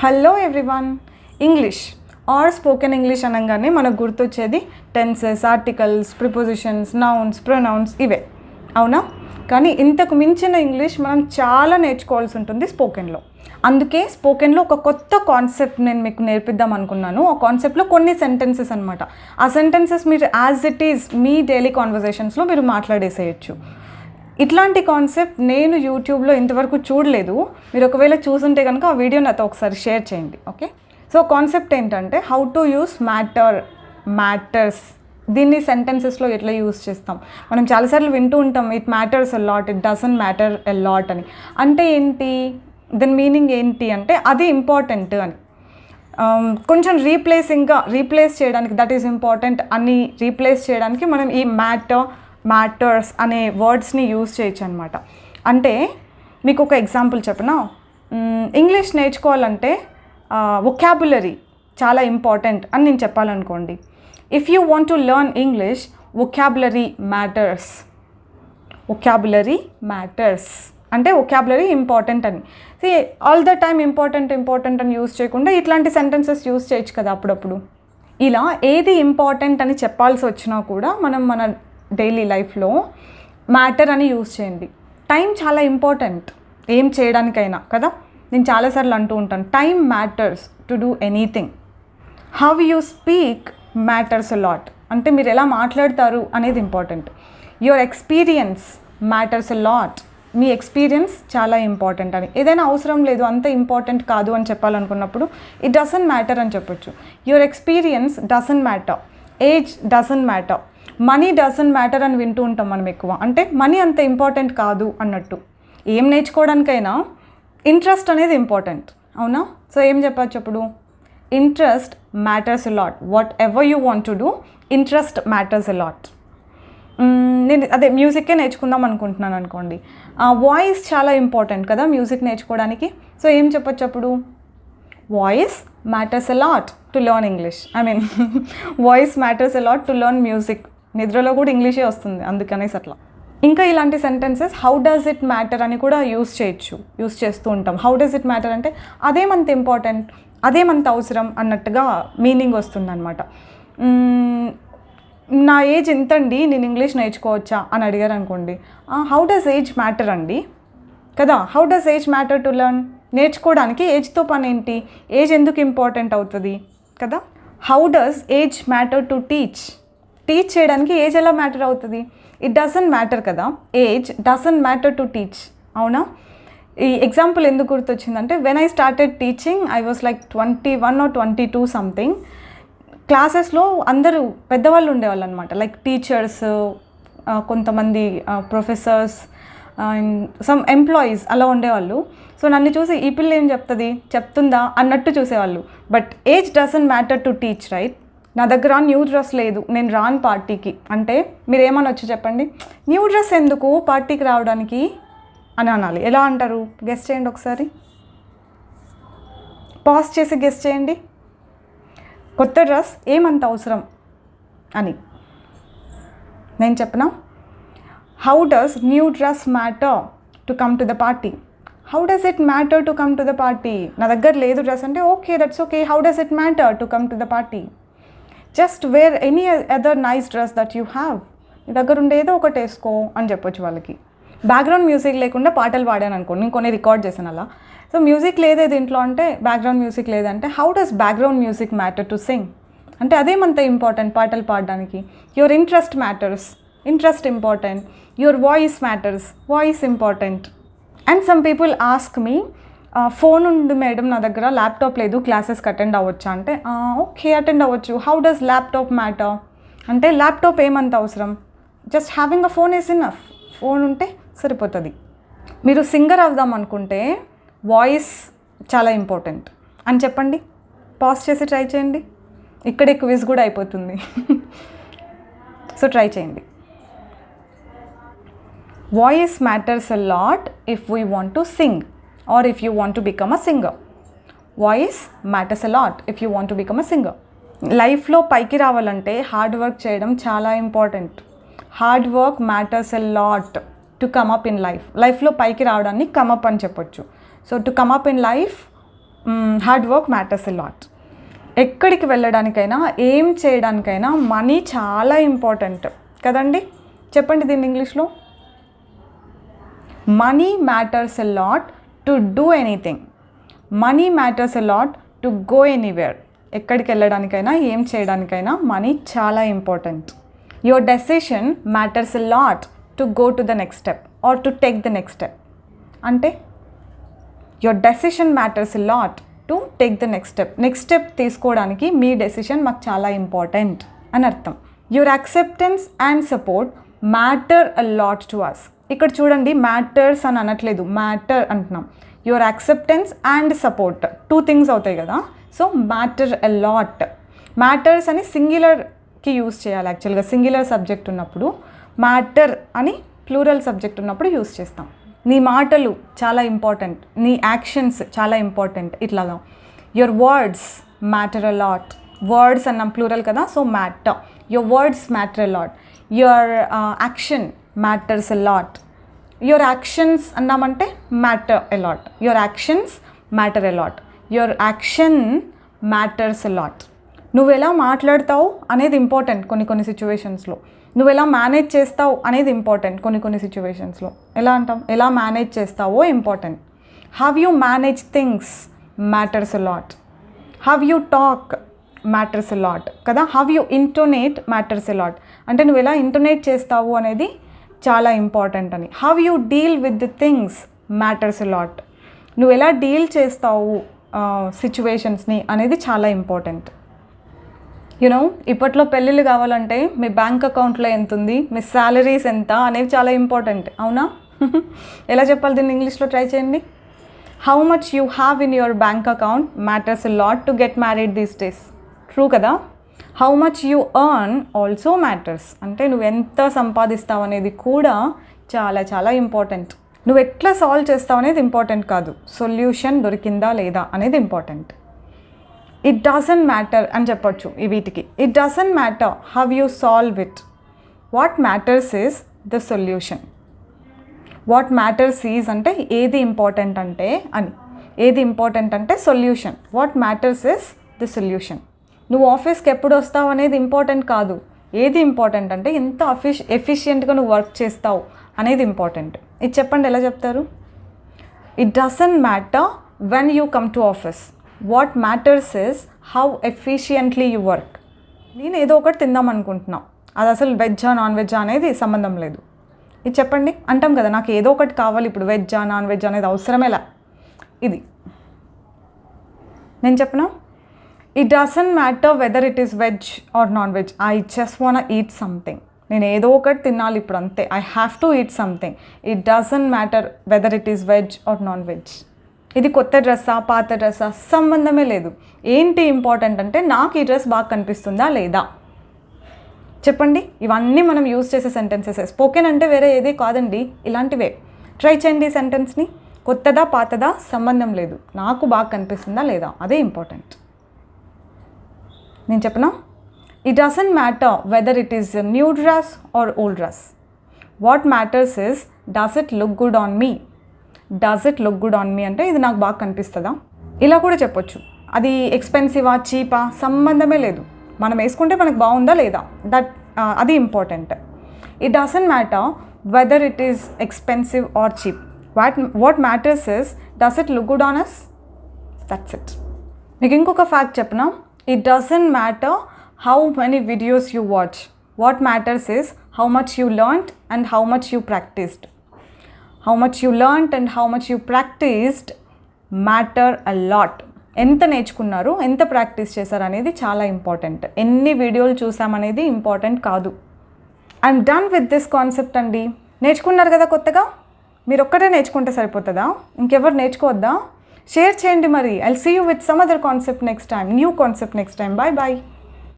Hello everyone. English or spoken English అనగానే మనకు గుర్తొచ్చేది tenses, articles, prepositions, nouns, pronouns ఇవే, అవునా? కానీ ఇంతకు మించిన ఇంగ్లీష్ మనం చాలా నేర్చుకోవాల్సి ఉంటుంది స్పోకెన్లో. అందుకే స్పోకెన్లో ఒక కొత్త కాన్సెప్ట్ నేను మీకు నేర్పిద్దాం అనుకున్నాను. ఆ కాన్సెప్ట్లో కొన్ని సెంటెన్సెస్ అనమాట. ఆ సెంటెన్సెస్ మీరు యాజ్ ఇట్ ఈజ్ మీ డైలీ కాన్వర్జేషన్స్లో మీరు మాట్లాడేసేయచ్చు. ఇట్లాంటి కాన్సెప్ట్ నేను యూట్యూబ్లో ఇంతవరకు చూడలేదు. మీరు ఒకవేళ చూసుంటే కనుక ఆ వీడియో నాతో ఒకసారి షేర్ చేయండి, ఓకే? సో కాన్సెప్ట్ ఏంటంటే హౌ టు యూస్ మ్యాటర్స్. దీన్ని సెంటెన్సెస్లో ఎట్లా యూస్ చేస్తాం? మనం చాలాసార్లు వింటూ ఉంటాం, it matters a lot, it doesn't matter a lot అని. అంటే ఏంటి? దాని మీనింగ్ ఏంటి అంటే అది ఇంపార్టెంట్ అని. కొంచెం రీప్లేస్ చేయడానికి, దట్ ఈస్ ఇంపార్టెంట్ అని రీప్లేస్ చేయడానికి మనం ఈ మ్యాటర్స్ అనే వర్డ్స్ని యూజ్ చేయొచ్చు అనమాట. అంటే మీకు ఒక ఎగ్జాంపుల్ చెప్పనా? ఇంగ్లీష్ నేర్చుకోవాలంటే వొకాబులరీ చాలా ఇంపార్టెంట్ అని నేను చెప్పాలనుకోండి. If you want to learn English, vocabulary matters అంటే వొకాబులరీ ఇంపార్టెంట్ అని. ఆల్ ద టైమ్ ఇంపార్టెంట్ అని యూజ్ చేయకుండా ఇట్లాంటి సెంటెన్సెస్ యూజ్ చేయొచ్చు కదా అప్పుడప్పుడు. ఇలా ఏది ఇంపార్టెంట్ అని చెప్పాల్సి వచ్చినా కూడా మనం మన డైలీ లైఫ్లో మ్యాటర్ అని యూజ్ చేయండి. టైం చాలా ఇంపార్టెంట్ ఏం చేయడానికైనా కదా. నేను చాలాసార్లు అంటూ ఉంటాను, time matters to do anything. How you speak matters a lot. అంటే మీరు ఎలా మాట్లాడతారు అనేది important. Your experience matters a lot. Me experience చాలా ఇంపార్టెంట్ అని. ఏదైనా అవసరం లేదు, అంత ఇంపార్టెంట్ కాదు అని చెప్పాలనుకున్నప్పుడు ఇట్ డజంట్ మ్యాటర్ అని చెప్పొచ్చు. Your experience doesn't matter, age doesn't matter, money doesn't matter అని వింటూ ఉంటాం మనం ఎక్కువ. అంటే మనీ అంత ఇంపార్టెంట్ కాదు అన్నట్టు. ఏం నేర్చుకోవడానికైనా ఇంట్రెస్ట్ అనేది ఇంపార్టెంట్, అవునా? సో ఏం చెప్పచ్చు అప్పుడు? Interest matters a lot. What ever you want to do, interest matters a lot. నేను మ్యూజిక్కే నేర్చుకుందాం అనుకుంటున్నాను అనుకోండి. వాయిస్ చాలా ఇంపార్టెంట్ కదా మ్యూజిక్ నేర్చుకోవడానికి. సో ఏం చెప్పచ్చు అప్పుడు? Voice matters a lot to learn English. Voice matters a lot to learn music. నిద్రలో కూడా ఇంగ్లీషే వస్తుంది అందుకనేసి అట్లా. ఇంకా ఇలాంటి sentences how does it matter అని కూడా యూజ్ చేస్తూ ఉంటాం. హౌ డస్ ఇట్ మ్యాటర్ అంటే అదేమంత ఇంపార్టెంట్, అదేమంత అవసరం అన్నట్టుగా మీనింగ్ వస్తుంది అనమాట. నా ఏజ్ ఎంతండి, నేను ఇంగ్లీష్ నేర్చుకోవచ్చా అని అడిగారు అనుకోండి. హౌ డస్ ఏజ్ మ్యాటర్ అండి కదా. How does age matter to learn. నేర్చుకోవడానికి ఏజ్తో పని ఏంటి? ఏజ్ ఎందుకు ఇంపార్టెంట్ అవుతుంది కదా. How does age matter to teach చేయడానికి ఏజ్ ఎలా మ్యాటర్ అవుతుంది? ఇట్ డజంట్ మ్యాటర్ కదా. Age doesn't matter to teach, అవునా? ఈ ఎగ్జాంపుల్ ఎందుకు గుర్తొచ్చిందంటే when I started teaching I was like 21 or 22 something. క్లాసెస్లో అందరూ పెద్దవాళ్ళు ఉండేవాళ్ళు అనమాట, లైక్ టీచర్స్, కొంతమంది ప్రొఫెసర్స్ అండ్ సమ్ ఎంప్లాయీస్ అలా ఉండేవాళ్ళు. సో నన్ను చూసి ఈ పిల్ల ఏం చెప్తుందా అన్నట్టు చూసేవాళ్ళు. But age doesn't matter to teach, right? నా దగ్గర న్యూ డ్రెస్ లేదు, నేను రాను పార్టీకి అంటే మీరు ఏమనొచ్చు చెప్పండి? న్యూ డ్రెస్ ఎందుకు పార్టీకి రావడానికి అని అనాలి. ఎలా అంటారు? గెస్ చేయండి ఒకసారి, పాజ్ చేసి గెస్ చేయండి. కొత్త డ్రెస్ ఏమంత అవసరం అని నేను చెప్పనా? How does new dress matter to come to the party? How does it matter to come to the party? నా దగ్గర లేదు డ్రెస్ అంటే okay, that's okay. How does it matter to come to the party? Just wear any other nice dress that you have. నీ దగ్గర ఉండేదో ఒకటి వేసుకో అని చెప్పొచ్చు వాళ్ళకి. బ్యాక్గ్రౌండ్ మ్యూజిక్ లేకుండా పాటలు పాడాను అనుకోండి, నేను కొన్ని రికార్డ్ చేశాను అలా. సో మ్యూజిక్ లేదే దీంట్లో అంటే, బ్యాక్గ్రౌండ్ మ్యూజిక్ లేదంటే how does background music matter to sing? అంటే అదేమంత ఇంపార్టెంట్ పాటలు పాడడానికి. Your interest matters, interest important. Your voice matters, voice important. And some people ask me, phone ఉంది మేడం నా దగ్గర, ల్యాప్టాప్ లేదు, క్లాసెస్కి అటెండ్ అవ్వచ్చా అంటే ఓకే అటెండ్ అవ్వచ్చు. హౌ డస్ ల్యాప్టాప్ మ్యాటర్ అంటే ల్యాప్టాప్ ఏమంత అవసరం? Just having a phone is enough. Phone ఉంటే సరిపోతుంది. మీరు సింగర్ అవుదాం అనుకుంటే వాయిస్ చాలా ఇంపార్టెంట్ అని చెప్పండి. పాజ్ చేసి ట్రై చేయండి. ఇక్కడే క్విజ్ కూడా అయిపోతుంది. సో ట్రై చేయండి. Voice matters a lot if we want to sing or if you want to become a singer. Voice matters a lot if you want to become a singer. లైఫ్లో పైకి రావాలంటే hard work చేయడం చాలా important. Hard work matters a lot to come up in లైఫ్లో పైకి రావడాన్ని come up అని చెప్పొచ్చు. So to come up in life hard work matters a lot. ఎక్కడికి వెళ్ళడానికైనా ఏం చేయడానికైనా మనీ చాలా ఇంపార్టెంట్ కదండి. చెప్పండి దీన్ని ఇంగ్లీష్లో. Money matters a lot to do anything. Money matters a lot to go anywhere. ఎక్కడికి వెళ్ళడానికైనా ఏం చేయడానికైనా మనీ చాలా important. Your decision matters a lot to go to the next step or to take the next step. అంటే your decision matters a lot to take the next step. Next step తీసుకోవడానికి మీ decision మాకు చాలా important అని అర్థం. Your acceptance and support matter a lot to us. ఇక్కడ చూడండి, matters అని అనట్లేదు, మ్యాటర్ అంటున్నాం. Your acceptance and support 2 things అవుతాయి కదా. So matter a lot. Matters అని సింగులర్కి యూజ్ చేయాలి. యాక్చువల్గా సింగులర్ సబ్జెక్ట్ ఉన్నప్పుడు, మ్యాటర్ అని ప్లూరల్ సబ్జెక్ట్ ఉన్నప్పుడు యూజ్ చేస్తాం. నీ మాటలు చాలా ఇంపార్టెంట్, నీ యాక్షన్స్ చాలా ఇంపార్టెంట్, ఇట్లాగా. Your words matter a lot. Words అన్నాం ప్లూరల్ కదా, so matter. Your words matter a lot. Your action matters a lot. Your actions అన్నామంటే matter a lot. Your actions matter a lot. Your action matters a lot. నువ్వు ఎలా మాట్లాడతావు అనేది important కొన్ని సిచ్యువేషన్స్లో. నువ్వు ఎలా మేనేజ్ చేస్తావు అనేది ఇంపార్టెంట్ కొన్ని సిచ్యువేషన్స్లో. ఎలా అంటాం, ఎలా మేనేజ్ చేస్తావో important. How you manage things matters a lot. How you talk matters a lot కదా. How you intonate matters a lot. అంటే నువ్వు ఎలా ఇంటోనేట్ చేస్తావు అనేది చాలా ఇంపార్టెంట్ అని. How you deal with the things matters a lot. నువ్వు ఎలా డీల్ చేస్తావు సిచ్యువేషన్స్ని అనేది చాలా ఇంపార్టెంట్. యూనో, ఇప్పట్లో పెళ్ళిళ్ళు కావాలంటే మీ బ్యాంక్ అకౌంట్లో ఎంత ఉంది, మీ శాలరీస్ ఎంత అనేవి చాలా ఇంపార్టెంట్, అవునా? ఎలా చెప్పాలి దీన్ని ఇంగ్లీష్లో? ట్రై చేయండి. How much you have in your bank account matters a lot to get married these days. True కదా. How much you earn also matters. అంటే నువ్వు ఎంత సంపాదిస్తావు అనేది కూడా చాలా చాలా ఇంపార్టెంట్. నువ్వు ఎట్లా సాల్వ్ చేస్తావు అనేది ఇంపార్టెంట్ కాదు, సొల్యూషన్ దొరికిందా లేదా అనేది ఇంపార్టెంట్. ఇట్ డజంట్ మ్యాటర్ అని చెప్పొచ్చు ఈ వీటికి. It doesn't matter how you solve it. What matters is the solution. What matters is అంటే ఏది ఇంపార్టెంట్ అంటే అని. ఏది ఇంపార్టెంట్ అంటే solution. What matters is the solution. నువ్వు ఆఫీస్కి ఎప్పుడు వస్తావు అనేది ఇంపార్టెంట్ కాదు. ఏది ఇంపార్టెంట్ అంటే ఎంత ఎఫిషియెంట్గా నువ్వు వర్క్ చేస్తావు అనేది ఇంపార్టెంట్. ఇది చెప్పండి, ఎలా చెప్తారు? It doesn't matter when you come to office. What matters is how efficiently you work. నేను ఏదో ఒకటి తిందాం అనుకుంటున్నాను, అది అసలు వెజ్జా నాన్ వెజ్జా అనేది సంబంధం లేదు. ఇది చెప్పండి, అంటాం కదా, నాకు ఏదో ఒకటి కావాలి ఇప్పుడు, వెజ్జా నాన్ వెజ్ అనేది అవసరమేలా. ఇది నేను చెప్పనా, it doesn't matter whether it is veg or non veg. I just want eat something. నేను ఏదో ఒకటి తినాలి ఇప్పుడు, అంతే. I have to eat something. It doesn't matter whether it is veg or non veg. ఇది కొత్త డ్రెస్సా పాత డ్రెస్సా సంబంధమే లేదు. ఏంటి ఇంపార్టెంట్ అంటే నాకు ఈ డ్రెస్ బాగా కనిపిస్తుందా లేదా. చెప్పండి, ఇవన్నీ మనం యూజ్ చేసే సెంటెన్సెస్. స్పోకెన్ అంటే వేరే ఏదే కాదండి, ఇలాంటివే. ట్రై చేయండి ఈ సెంటెన్స్ని. కొత్తదా పాతదా సంబంధం లేదు, నాకు బాగా కనిపిస్తుందా లేదా అదే ఇంపార్టెంట్. నేను చెప్పనా, it doesn't matter whether it is new dress or old dress. What matters is does it look good on me. Does it look good on me అంటే ఇది నాకు బాగా కనిపిస్తుందా. ఇలా కూడా చెప్పొచ్చు. అది ఎక్స్పెన్సివా చీపా సంబంధమే లేదు, మనం వేసుకుంటే మనకు బాగుందా లేదా, అది important. It doesn't matter whether it is expensive or cheap. What matters is does it look good on us. That's it. మీకు ఇంకొక ఫ్యాక్ట్ చెప్పనా, it doesn't matter how many videos you watch. What matters is how much you learned and how much you practised. How much you learned and how much you practised matter a lot. ఎంత నేర్చుకున్నారు, ఎంత practice చేశారు అనేది చాలా important. ఎన్ని వీడియోలు చూసామనేది important కాదు. I'm done with this concept అండి. నేర్చుకున్నారు కదా కొత్తగా, మీరు ఒక్కటే నేర్చుకుంటే సరిపోతుందా, ఇంకెవరు నేర్చుకోవద్దా? షేర్ చేయండి మరి. I'll see you with some other concept next time, new concept next time. Bye bye.